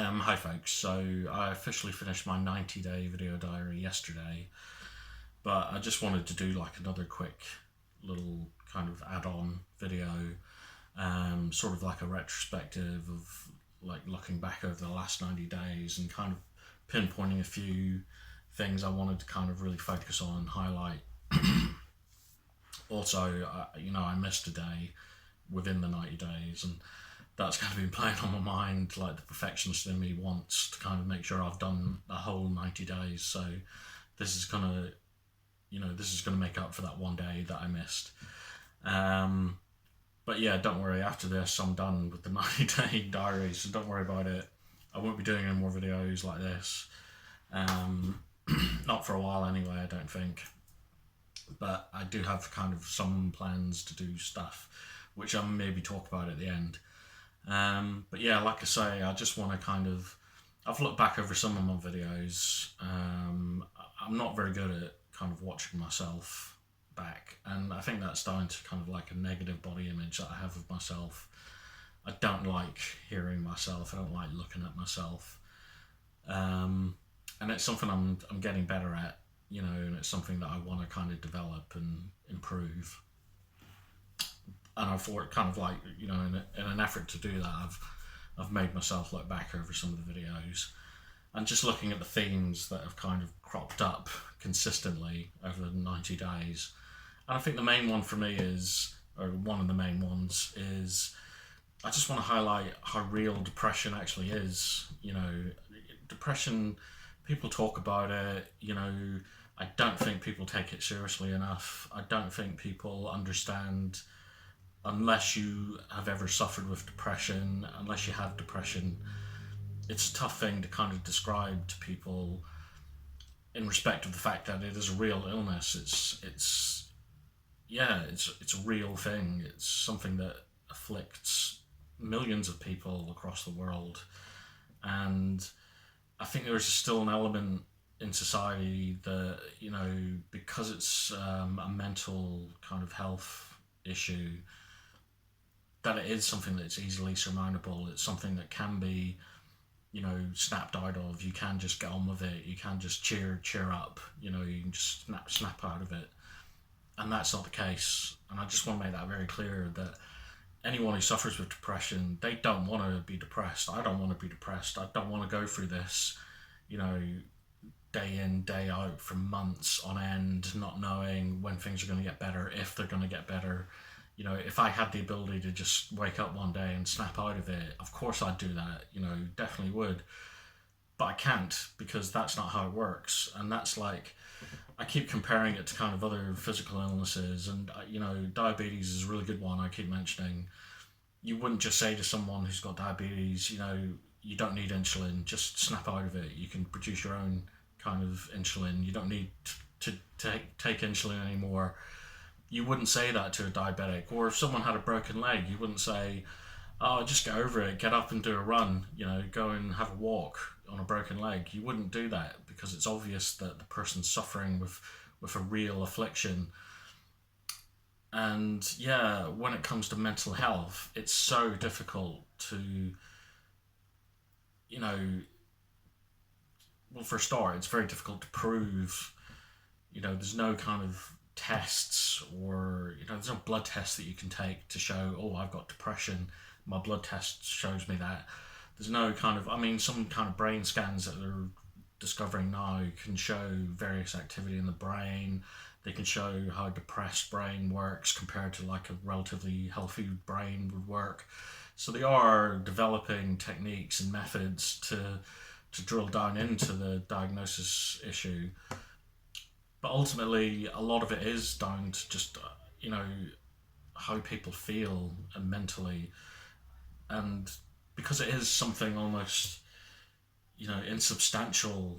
Hi folks, so I officially finished my 90-day video diary yesterday, but I just wanted to do like another quick little kind of add-on video, sort of like a retrospective of like looking back over the last 90 days and kind of pinpointing a few things I wanted to kind of really focus on and highlight. Also, I missed a day within the 90 days, and that's kind of been playing on my mind. Like, the perfectionist in me wants to kind of make sure I've done the whole 90 days. So this is gonna, make up for that one day that I missed. But yeah, don't worry. After this, I'm done with the 90-day diary, so don't worry about it. I won't be doing any more videos like this. Not for a while anyway, I don't think. But I do have kind of some plans to do stuff, which I'll maybe talk about at the end. But yeah, like I say, I just want to I've looked back over some of my videos. I'm not very good at kind of watching myself back, and I think that's down to kind of like a negative body image that I have of myself. I don't like hearing myself, I don't like looking at myself. And it's something I'm getting better at, and it's something that I want to kind of develop and improve. And I thought, kind of like, in an effort to do that, I've made myself look back over some of the videos and just looking at the themes that have kind of cropped up consistently over the 90 days. And I think the main one for me one of the main ones is, I just want to highlight how real depression actually is. Depression, people talk about it, I don't think people take it seriously enough. I don't think people understand, unless you have ever suffered with depression, unless you have depression, it's a tough thing to kind of describe to people in respect of the fact that it is a real illness. It's a real thing. It's something that afflicts millions of people across the world. And I think there is still an element in society that, because it's a mental kind of health issue, that it is something that's easily surmountable. It's something that can be, snapped out of. You can just get on with it. You can just cheer up. You can just snap out of it. And that's not the case. And I just want to make that very clear, that anyone who suffers with depression, they don't want to be depressed. I don't want to be depressed. I don't want to go through this, day in, day out for months on end, not knowing when things are going to get better, if they're going to get better. If I had the ability to just wake up one day and snap out of it, of course I'd do that, definitely would. But I can't, because that's not how it works. And that's like, I keep comparing it to kind of other physical illnesses, and, diabetes is a really good one I keep mentioning. You wouldn't just say to someone who's got diabetes, you don't need insulin, just snap out of it. You can produce your own kind of insulin. You don't need to take insulin anymore. You wouldn't say that to a diabetic. Or if someone had a broken leg, you wouldn't say, oh, just get over it, get up and do a run, go and have a walk on a broken leg. You wouldn't do that, because it's obvious that the person's suffering with a real affliction. And yeah, when it comes to mental health, it's so difficult to, well, for a start, it's very difficult to prove. There's no kind of tests, or there's no blood tests that you can take to show, oh, I've got depression, my blood test shows me that. There's no kind of, some kind of brain scans that they're discovering now can show various activity in the brain. They can show how a depressed brain works compared to like a relatively healthy brain would work. So they are developing techniques and methods to drill down into the diagnosis issue. But ultimately, a lot of it is down to just, how people feel and mentally. And because it is something almost, insubstantial,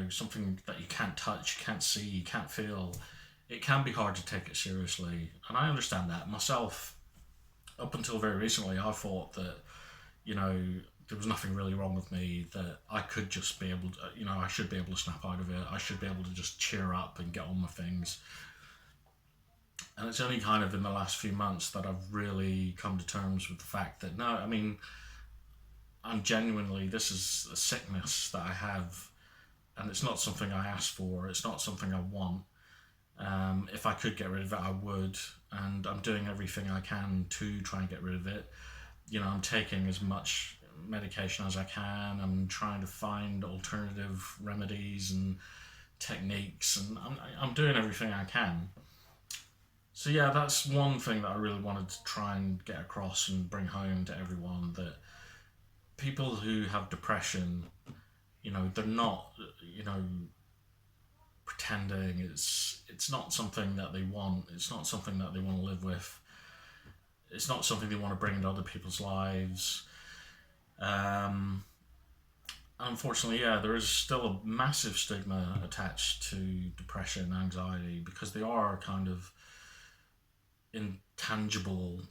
something that you can't touch, you can't see, you can't feel, it can be hard to take it seriously. And I understand that. Myself, up until very recently, I thought that, there was nothing really wrong with me, that I could just be able to, I should be able to snap out of it. I should be able to just cheer up and get on with things. And it's only kind of in the last few months that I've really come to terms with the fact that, no, I'm genuinely, this is a sickness that I have, and it's not something I ask for. It's not something I want. If I could get rid of it, I would, and I'm doing everything I can to try and get rid of it. I'm taking as much medication as I can. I'm trying to find alternative remedies and techniques, and I'm doing everything I can. So yeah, that's one thing that I really wanted to try and get across and bring home to everyone, that people who have depression, they're not, you know, pretending. It's not something that they want. It's not something that they want to live with. It's not something they want to bring into other people's lives. Um, Unfortunately, yeah, there is still a massive stigma attached to depression and anxiety, because they are kind of intangible,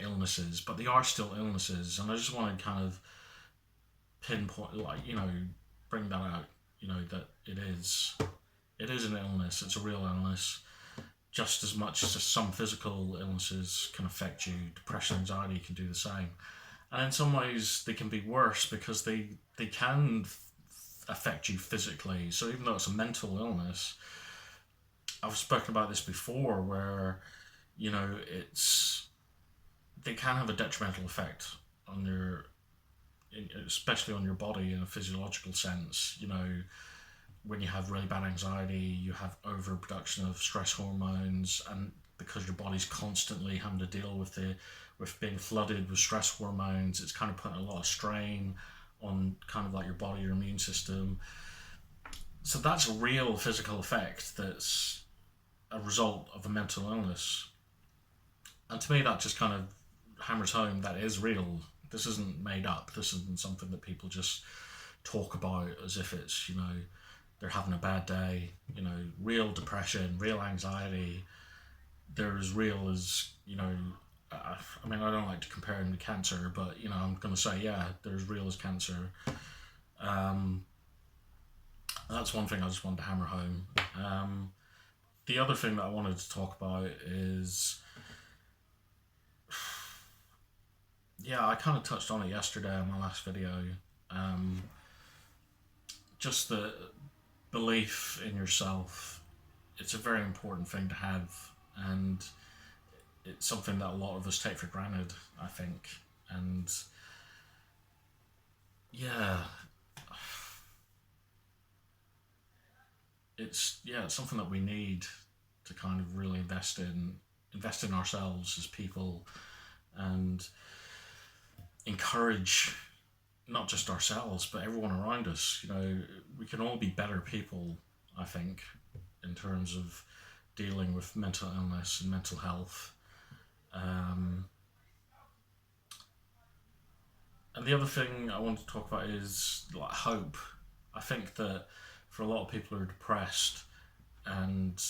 illnesses, but they are still illnesses. And I just want to kind of pinpoint, like, bring that out, that it is an illness. It's a real illness, just as much as some physical illnesses can affect you. Depression, anxiety can do the same, and in some ways they can be worse, because they can affect you physically. So even though it's a mental illness, I've spoken about this before, where it's they can have a detrimental effect on your, especially on your body in a physiological sense. When you have really bad anxiety, you have overproduction of stress hormones, and because your body's constantly having to deal with being flooded with stress hormones, it's kind of putting a lot of strain on kind of like your body, your immune system. So that's a real physical effect that's a result of a mental illness. And to me, that just kind of hammers home that is real. This isn't made up. This isn't something that people just talk about as if it's, they're having a bad day. Real depression, real anxiety, they're as real as, I mean, I don't like to compare them to cancer, but, I'm going to say, yeah, they're as real as cancer. Um, that's one thing I just wanted to hammer home. The other thing that I wanted to talk about is, yeah, I kind of touched on it yesterday in my last video. Um, just the belief in yourself. It's a very important thing to have, and it's something that a lot of us take for granted, I think. And yeah, it's something that we need to kind of really invest in ourselves as people, and encourage not just ourselves but everyone around us. We can all be better people, I think, in terms of dealing with mental illness and mental health. And the other thing I want to talk about is like hope. I think that for a lot of people who are depressed, and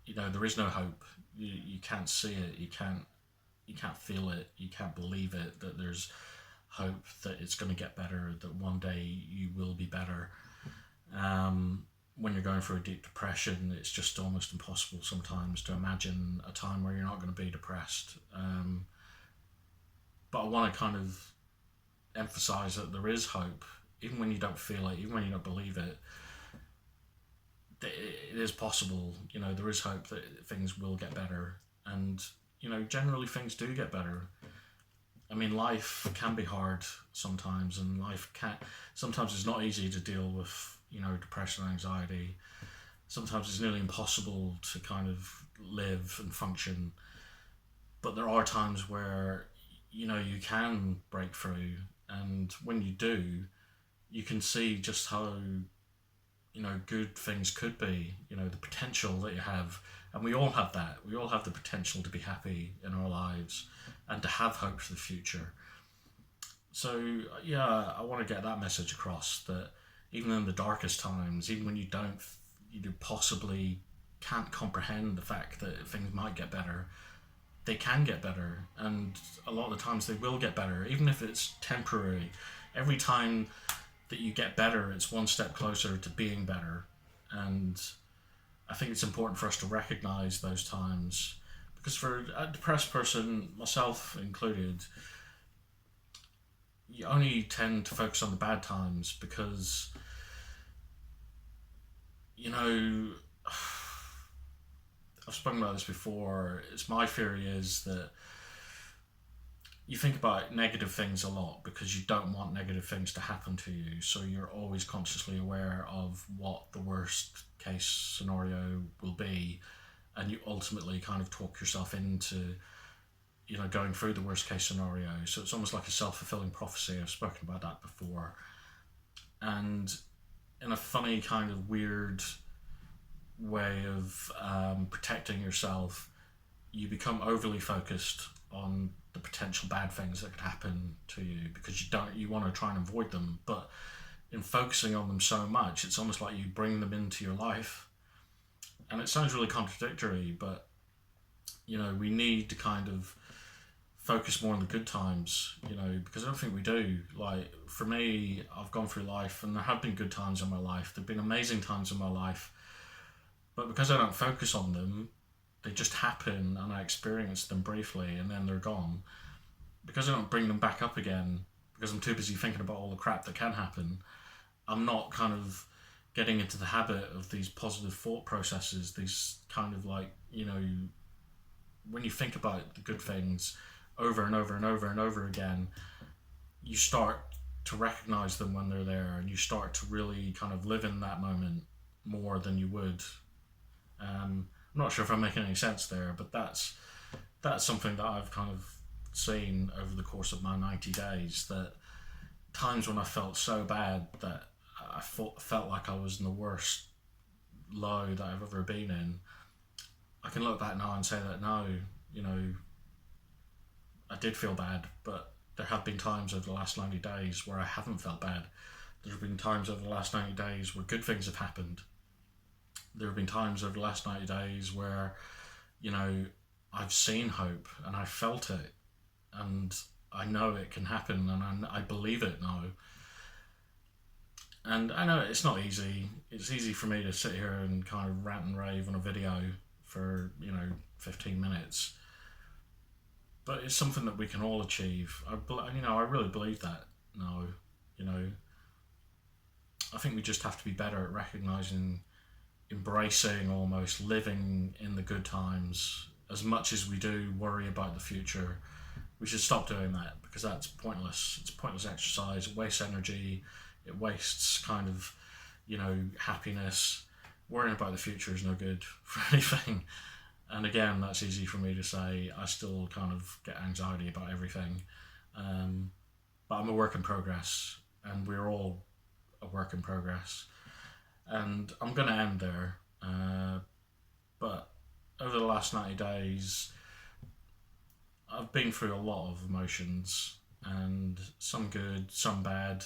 there is no hope. You can't see it. You can't feel it. You can't believe it. That there's hope that it's going to get better. That one day you will be better. When you're going through a deep depression, it's just almost impossible sometimes to imagine a time where you're not going to be depressed. But I want to kind of emphasize that there is hope, even when you don't feel it, even when you don't believe it. It is possible. There is hope that things will get better, and generally things do get better. I mean, life can be hard sometimes, and sometimes it's not easy to deal with, depression and anxiety. Sometimes it's nearly impossible to kind of live and function. But there are times where, you can break through, and when you do, you can see just how, good things could be, the potential that you have. And we all have that. We all have the potential to be happy in our lives and to have hope for the future. So, yeah, I want to get that message across, that even in the darkest times, even when you possibly can't comprehend the fact that things might get better, they can get better. And a lot of the times they will get better, even if it's temporary. Every time that you get better, it's one step closer to being better. And I think it's important for us to recognize those times, because for a depressed person, myself included, you only tend to focus on the bad times because, you know, I've spoken about this before. It's my theory is that you think about negative things a lot because you don't want negative things to happen to you. So you're always consciously aware of what the worst case scenario will be, and you ultimately kind of talk yourself into, going through the worst case scenario. So it's almost like a self-fulfilling prophecy. I've spoken about that before. And in a funny kind of weird way of protecting yourself, you become overly focused on the potential bad things that could happen to you because you want to try and avoid them. But in focusing on them so much, it's almost like you bring them into your life. And it sounds really contradictory, but we need to kind of focus more on the good times, because I don't think we do. Like, for me, I've gone through life and there have been good times in my life. There have been amazing times in my life. But because I don't focus on them, they just happen and I experience them briefly and then they're gone. Because I don't bring them back up again, because I'm too busy thinking about all the crap that can happen, I'm not kind of getting into the habit of these positive thought processes, these kind of like, when you think about the good things over and over and over and over again, you start to recognize them when they're there and you start to really kind of live in that moment more than you would. I'm not sure if I'm making any sense there, but that's something that I've kind of seen over the course of my 90 days, that times when I felt so bad that I felt like I was in the worst low that I've ever been in, I can look back now and say that no, I did feel bad, but there have been times over the last 90 days where I haven't felt bad. There have been times over the last 90 days where good things have happened. There have been times over the last 90 days where, I've seen hope and I felt it and I know it can happen and I believe it now. And I know it's not easy. It's easy for me to sit here and kind of rant and rave on a video for, 15 minutes. But it's something that we can all achieve. I really believe that now. I think we just have to be better at recognizing, embracing, almost living in the good times. As much as we do worry about the future, we should stop doing that because that's pointless. It's pointless exercise. It wastes energy. It wastes kind of, happiness. Worrying about the future is no good for anything. And again, that's easy for me to say. I still kind of get anxiety about everything. But I'm a work in progress, and we're all a work in progress. And I'm going to end there. But over the last 90 days, I've been through a lot of emotions, and some good, some bad.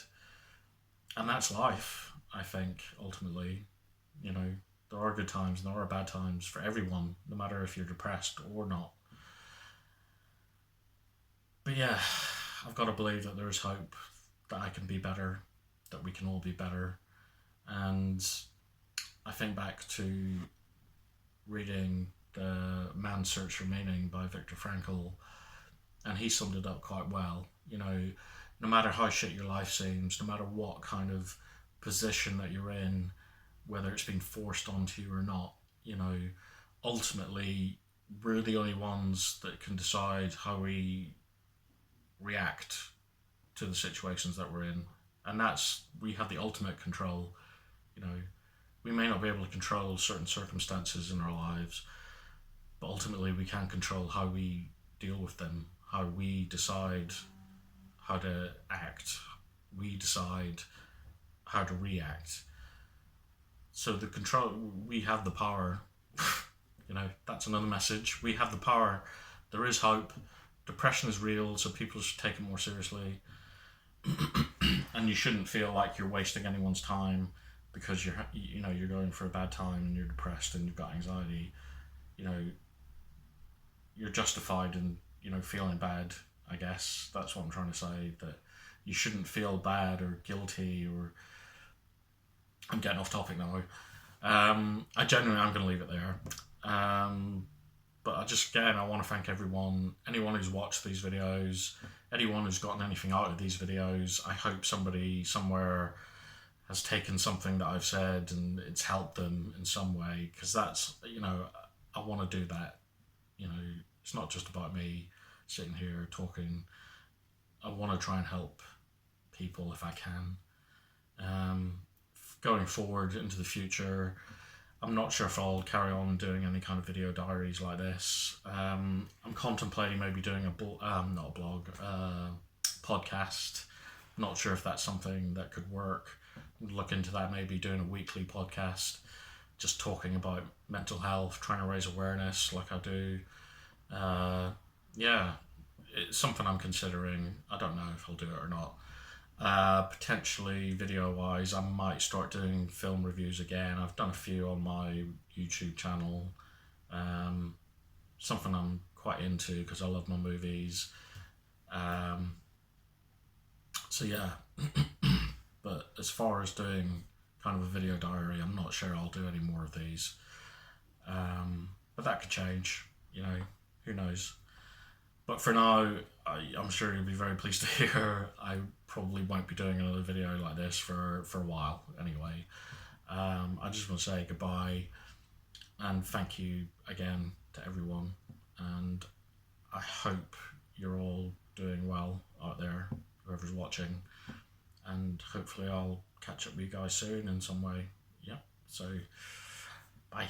And that's life, I think, ultimately. There are good times and there are bad times for everyone, no matter if you're depressed or not. But yeah, I've got to believe that there is hope, that I can be better, that we can all be better. And I think back to reading The Man's Search for Meaning by Viktor Frankl, and he summed it up quite well. No matter how shit your life seems, no matter what kind of position that you're in, whether it's been forced onto you or not, ultimately we're the only ones that can decide how we react to the situations that we're in. And we have the ultimate control. We may not be able to control certain circumstances in our lives, but ultimately we can control how we deal with them, how we decide how to act, we decide how to react. So we have the power. That's another message. We have the power. There is hope. Depression is real, so people should take it more seriously. And you shouldn't feel like you're wasting anyone's time because you're going for a bad time and you're depressed and you've got anxiety. You're justified in feeling bad. I guess that's what I'm trying to say. That you shouldn't feel bad or guilty or. I'm getting off topic now. I'm going to leave it there. But I want to thank anyone who's watched these videos, anyone who's gotten anything out of these videos. I hope somebody somewhere has taken something that I've said and it's helped them in some way, because that's, I want to do that. It's not just about me sitting here talking. I want to try and help people if I can. Going forward into the future, I'm not sure if I'll carry on doing any kind of video diaries like this. I'm contemplating maybe doing not a blog, podcast. Not sure if that's something that could work. Look into that, maybe doing a weekly podcast, just talking about mental health, trying to raise awareness like I do. Yeah, it's something I'm considering. I don't know if I'll do it or not. Potentially video wise, I might start doing film reviews again. I've done a few on my YouTube channel. Something I'm quite into because I love my movies. So yeah, but as far as doing kind of a video diary, I'm not sure I'll do any more of these. But that could change, who knows. But for now, I'm sure you'll be very pleased to hear I probably won't be doing another video like this for a while anyway. I just want to say goodbye and thank you again to everyone. And I hope you're all doing well out there, whoever's watching. And hopefully I'll catch up with you guys soon in some way. Yeah, so bye.